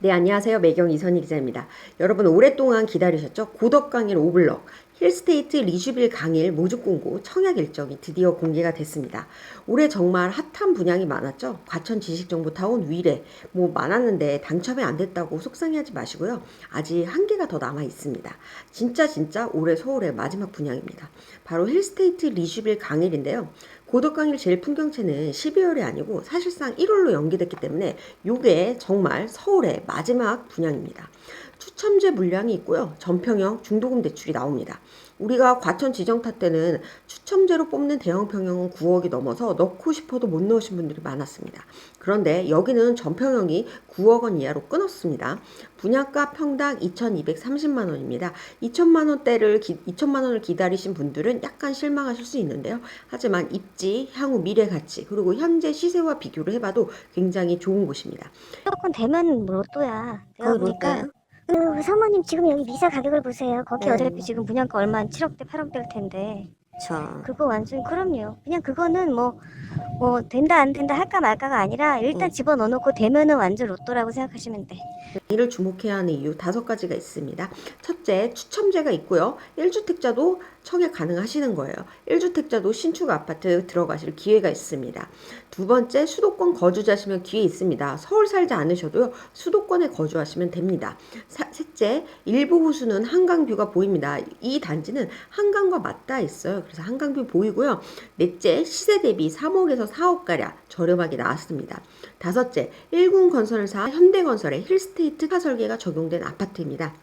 네, 안녕하세요. 매경 이선희 기자입니다. 여러분 오랫동안 기다리셨죠? 고덕 강일 오블럭, 힐스테이트 리슈빌 강일 모집 공고 청약 일정이 드디어 공개가 됐습니다. 올해 정말 핫한 분양이 많았죠? 과천 지식정보타운 위례 뭐 많았는데 당첨이 안 됐다고 속상해하지 마시고요. 아직 한 개가 더 남아 있습니다. 진짜 올해 서울의 마지막 분양입니다. 바로 힐스테이트 리슈빌 강일인데요. 고덕강일 제일 풍경채는 12월이 아니고 사실상 1월로 연기됐기 때문에 이게 정말 서울의 마지막 분양입니다. 추첨제 물량이 있고요. 전평형 중도금 대출이 나옵니다. 우리가 과천 지정타 때는 추첨제로 뽑는 대형 평형은 9억이 넘어서 넣고 싶어도 못 넣으신 분들이 많았습니다. 그런데 여기는 전평형이 9억 원 이하로 끊었습니다. 분양가 평당 2,230만 원입니다. 2천만 원을 기다리신 분들은 약간 실망하실 수 있는데요. 하지만 입지, 향후 미래 가치, 그리고 현재 시세와 비교를 해봐도 굉장히 좋은 곳입니다. 무조건 되면 로또야. 내가 거기 보니까 로또예요? 그 사모님 지금 여기 미사 가격을 보세요. 거기 네. 어차피 지금 분양가 얼마 7억대 8억대일 텐데 자, 그거 완전 그럼요. 그냥 그거는 뭐 된다 안 된다 할까 말까가 아니라 일단 집어넣어 놓고 되면은 완전 로또라고 생각하시면 돼. 이를 주목해야 하는 이유 5가지가 있습니다. 첫째, 추첨제가 있고요. 1주택자도 청약 가능하시는 거예요. 1주택자도 신축 아파트 들어가실 기회가 있습니다. 두 번째, 수도권 거주자시면 기회 있습니다. 서울 살지 않으셔도요. 수도권에 거주하시면 됩니다. 셋째, 일부 호수는 한강뷰가 보입니다. 이 단지는 한강과 맞닿아 있어요. 그래서 한강뷰 보이고요. 넷째, 시세 대비 3억에서 4억가량 저렴하게 나왔습니다. 다섯째, 1군건설사 현대건설의 힐스테이트 타 설계가 적용된 아파트입니다.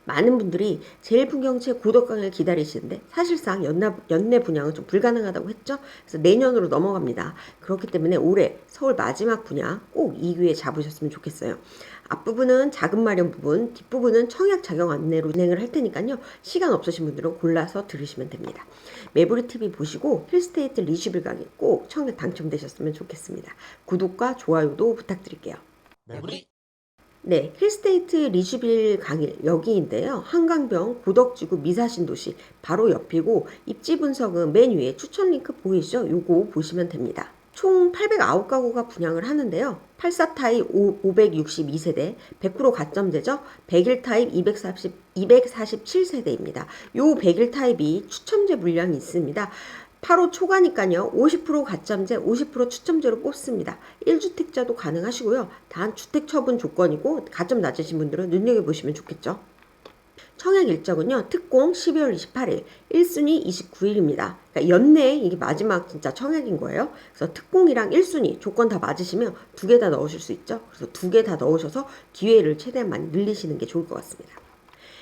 많은 분들이 제일 풍경채 고덕강을 기다리시는데 사실상 연내 분양은 좀 불가능하다고 했죠. 그래서 내년으로 넘어갑니다. 그렇기 때문에 올해 서울 마지막 분양 꼭 2기회에 잡으셨으면 좋겠어요. 앞부분은 자금 마련 부분, 뒷부분은 청약 자격 안내로 진행을 할 테니까요. 시간 없으신 분들은 골라서 들으시면 됩니다. 매부리 TV 보시고 힐스테이트 리슈빌 가게 꼭 청약 당첨되셨으면 좋겠습니다. 구독과 좋아요도 부탁드릴게요. 매부리 네, 힐스테이트 리슈빌 강일 여기인데요. 한강변 고덕지구 미사신도시 바로 옆이고 입지 분석은 맨 위에 추천 링크 보이시죠? 요거 보시면 됩니다. 총 809가구가 분양을 하는데요. 84 타입 562세대, 100% 가점제죠. 101 타입 247세대입니다. 요 101 타입이 추첨제 물량이 있습니다. 8호 초과니까요. 50% 가점제, 50% 추첨제로 뽑습니다. 1주택자도 가능하시고요. 단 주택 처분 조건이고 가점 낮으신 분들은 눈여겨보시면 좋겠죠. 청약 일정은요. 특공 12월 28일, 1순위 29일입니다. 그러니까 연내에 이게 마지막 진짜 청약인 거예요. 그래서 특공이랑 1순위 조건 다 맞으시면 2개 다 넣으실 수 있죠. 그래서 2개 다 넣으셔서 기회를 최대한 많이 늘리시는 게 좋을 것 같습니다.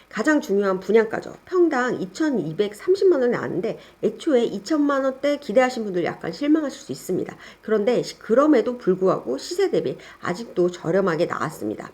가장 중요한 분양가죠. 평당 2,230만 원이 나왔는데 애초에 2천만 원대 기대하신 분들 약간 실망하실 수 있습니다. 그런데 그럼에도 불구하고 시세 대비 아직도 저렴하게 나왔습니다.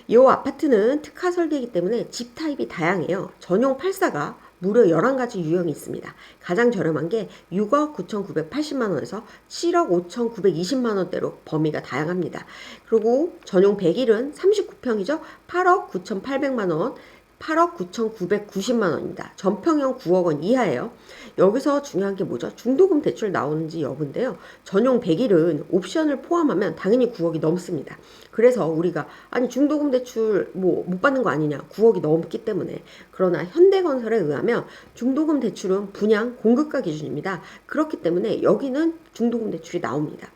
이 아파트는 특화 설계이기 때문에 집 타입이 다양해요. 전용 84가 무려 11가지 유형이 있습니다. 가장 저렴한 게 6억 9,980만 원에서 7억 5,920만 원대로 범위가 다양합니다. 그리고 전용 101은 39평이죠. 8억 9,800만 원, 8억 9,990만 원입니다. 전평형 9억 원 이하예요. 여기서 중요한 게 뭐죠? 중도금 대출 나오는지 여부인데요. 전용 101은 옵션을 포함하면 당연히 9억이 넘습니다. 그래서 우리가 아니 중도금 대출 뭐 못 받는 거 아니냐 9억이 넘기 때문에 그러나 현대건설에 의하면 중도금 대출은 분양 공급가 기준입니다. 그렇기 때문에 여기는 중도금 대출이 나옵니다.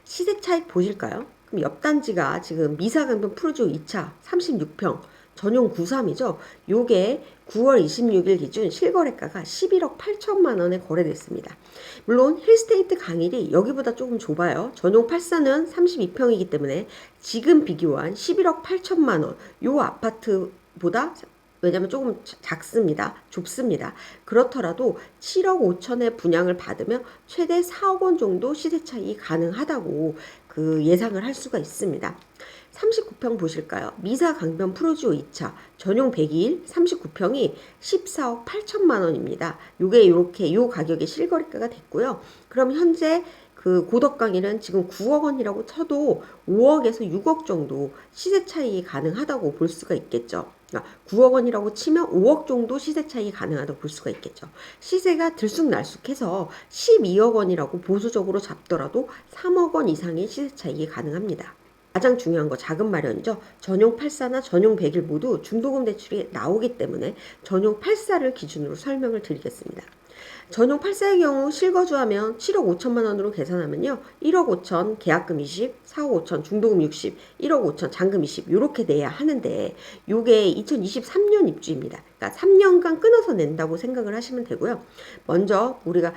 시세 차익 보실까요? 그럼 옆 단지가 지금 미사강변 푸르지오 2차 36평 전용 93이죠. 요게 9월 26일 기준 실거래가가 11억 8천만 원에 거래됐습니다. 물론 힐스테이트 강일이 여기보다 조금 좁아요. 전용 84는 32평이기 때문에 지금 비교한 11억 8천만 원 요 아파트보다 왜냐면 조금 작습니다. 좁습니다. 그렇더라도 7억 5천의 분양을 받으면 최대 4억 원 정도 시세 차익이 가능하다고 그 예상을 할 수가 있습니다. 39평 보실까요? 미사 강변 프로지오 2차 전용 102일 39평이 14억 8천만 원입니다. 요게 이렇게 요 가격에 실거래가가 됐고요. 그럼 현재 그 고덕강일은 지금 9억 원이라고 쳐도 5억에서 6억 정도 시세 차익이 가능하다고 볼 수가 있겠죠. 9억 원이라고 치면 5억 정도 시세 차익이 가능하다고 볼 수가 있겠죠. 시세가 들쑥날쑥해서 12억 원이라고 보수적으로 잡더라도 3억 원 이상의 시세 차익이 가능합니다. 가장 중요한 거 자금 마련이죠. 전용 84나 전용 100일 모두 중도금 대출이 나오기 때문에 전용 84를 기준으로 설명을 드리겠습니다. 전용 84의 경우 실거주하면 7억 5천만 원으로 계산하면요. 1억 5천 계약금 20, 4억 5천 중도금 60, 1억 5천 잔금 20 이렇게 내야 하는데 요게 2023년 입주입니다. 그러니까 3년간 끊어서 낸다고 생각을 하시면 되고요. 먼저 우리가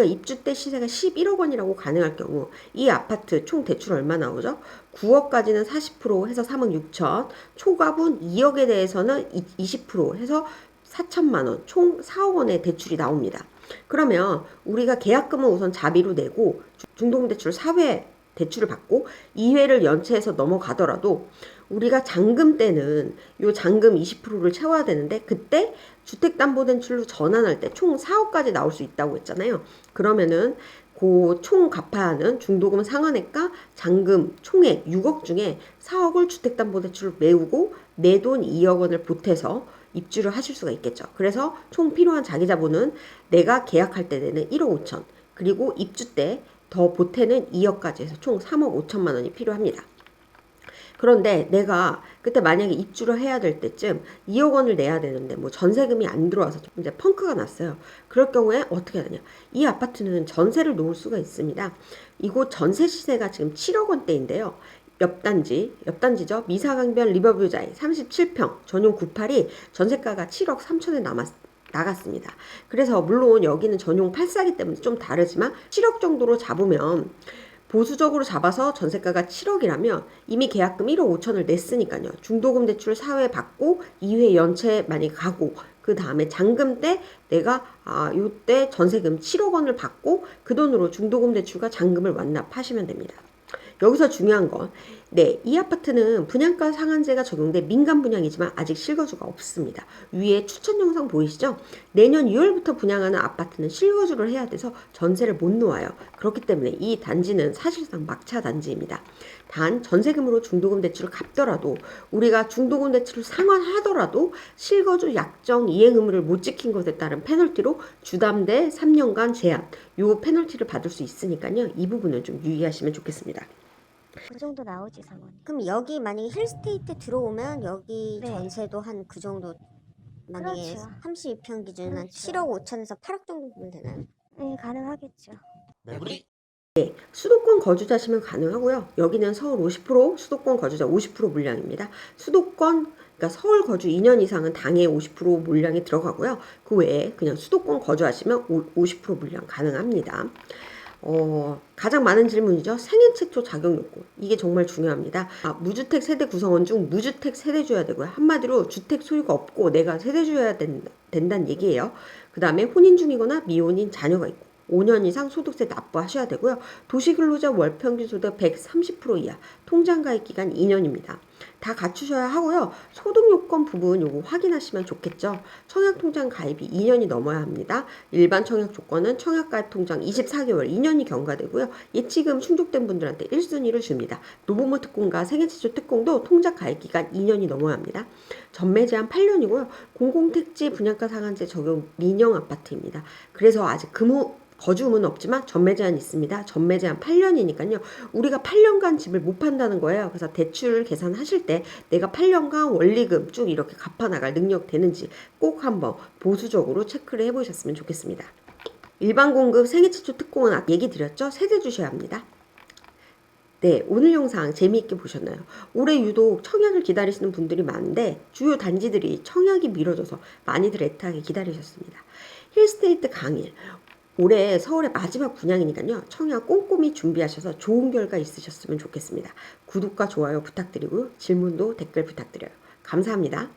입주 때 시세가 11억 원이라고 가능할 경우 이 아파트 총 대출 얼마 나오죠? 9억까지는 40% 해서 3억 6천, 초과분 2억에 대해서는 20% 해서 4천만 원, 총 4억 원의 대출이 나옵니다. 그러면 우리가 계약금은 우선 자비로 내고 중도금 대출 4회 대출을 받고 2회를 연체해서 넘어가더라도 우리가 잔금 때는 요 잔금 20%를 채워야 되는데 그때 주택담보대출로 전환할 때 총 4억까지 나올 수 있다고 했잖아요. 그러면은 그 총 갚아야 하는 중도금 상환액과 잔금 총액 6억 중에 4억을 주택담보대출을 메우고 내 돈 2억 원을 보태서 입주를 하실 수가 있겠죠. 그래서 총 필요한 자기자본은 내가 계약할 때 내는 1억 5천 그리고 입주 때 더 보태는 2억까지 해서 총 3억 5천만 원이 필요합니다. 그런데 내가 그때 만약에 입주를 해야 될 때쯤 2억 원을 내야 되는데 뭐 전세금이 안 들어와서 좀 이제 펑크가 났어요. 그럴 경우에 어떻게 해야 되냐? 이 아파트는 전세를 놓을 수가 있습니다. 이곳 전세 시세가 지금 7억 원대인데요. 옆단지죠. 미사강변 리버뷰자이 37평 전용 98이 전세가가 7억 3천에 나갔습니다. 그래서 물론 여기는 전용 84기 때문에 좀 다르지만 7억 정도로 잡으면 보수적으로 잡아서 전세가가 7억이라면 이미 계약금 1억 5천을 냈으니까요. 중도금 대출 4회 받고 2회 연체 많이 가고 그 다음에 잔금 때 내가 요때 전세금 7억 원을 받고 그 돈으로 중도금 대출과 잔금을 완납하시면 됩니다. 여기서 중요한 건 이 아파트는 분양가 상한제가 적용돼 민간 분양이지만 아직 실거주가 없습니다. 위에 추천 영상 보이시죠? 내년 2월부터 분양하는 아파트는 실거주를 해야 돼서 전세를 못 놓아요. 그렇기 때문에 이 단지는 사실상 막차 단지입니다. 단 전세금으로 중도금 대출을 갚더라도 우리가 중도금 대출을 상환하더라도 실거주 약정 이행 의무를 못 지킨 것에 따른 페널티로 주담대 3년간 제한 요 페널티를 받을 수 있으니까요. 이 부분은 좀 유의하시면 좋겠습니다. 그 정도 나오지 사모님. 그럼 여기 만약에 힐스테이트 들어오면 여기 네. 전세도 한 그 정도 만약에 그렇죠. 32평 기준 한 그렇죠. 7억 5천에서 8억 정도 보면 되나요? 네, 가능하겠죠. 수도권 거주자시면 가능하고요. 여기는 서울 50%, 수도권 거주자 50% 물량입니다. 그러니까 서울 거주 2년 이상은 당해 50% 물량이 들어가고요. 그 외에 그냥 수도권 거주하시면 50% 물량 가능합니다. 가장 많은 질문이죠. 생애 최초 자격 요건. 이게 정말 중요합니다. 무주택 세대 구성원 중 무주택 세대주여야 되고요. 한마디로 주택 소유가 없고 내가 세대주여야 된다는 얘기예요. 그 다음에 혼인 중이거나 미혼인 자녀가 있고 5년 이상 소득세 납부하셔야 되고요. 도시근로자 월평균 소득 130% 이하, 통장 가입 기간 2년입니다. 다 갖추셔야 하고요. 소득 요건 부분 요거 확인하시면 좋겠죠. 청약통장 가입이 2년이 넘어야 합니다. 일반 청약 조건은 청약가입 통장 24개월 2년이 경과되고요. 예치금 충족된 분들한테 1순위를 줍니다. 노부모 특공과 생애지주 특공도 통장 가입 기간 2년이 넘어야 합니다. 전매 제한 8년이고요. 공공택지 분양가 상한제 적용 민영 아파트입니다. 그래서 아직 거주 의무는 없지만 전매 제한이 있습니다. 전매 제한 8년이니까요. 우리가 8년간 집을 못 판다는 거예요. 그래서 대출 계산하실 때 내가 8년간 원리금 쭉 이렇게 갚아나갈 능력 되는지 꼭 한번 보수적으로 체크를 해보셨으면 좋겠습니다. 일반 공급 생애 최초 특공은 얘기 드렸죠? 세대 주셔야 합니다. 네, 오늘 영상 재미있게 보셨나요? 올해 유독 청약을 기다리시는 분들이 많은데 주요 단지들이 청약이 미뤄져서 많이들 애타게 기다리셨습니다. 힐스테이트 강일 올해 서울의 마지막 분양이니까요. 청약 꼼꼼히 준비하셔서 좋은 결과 있으셨으면 좋겠습니다. 구독과 좋아요 부탁드리고요. 질문도 댓글 부탁드려요. 감사합니다.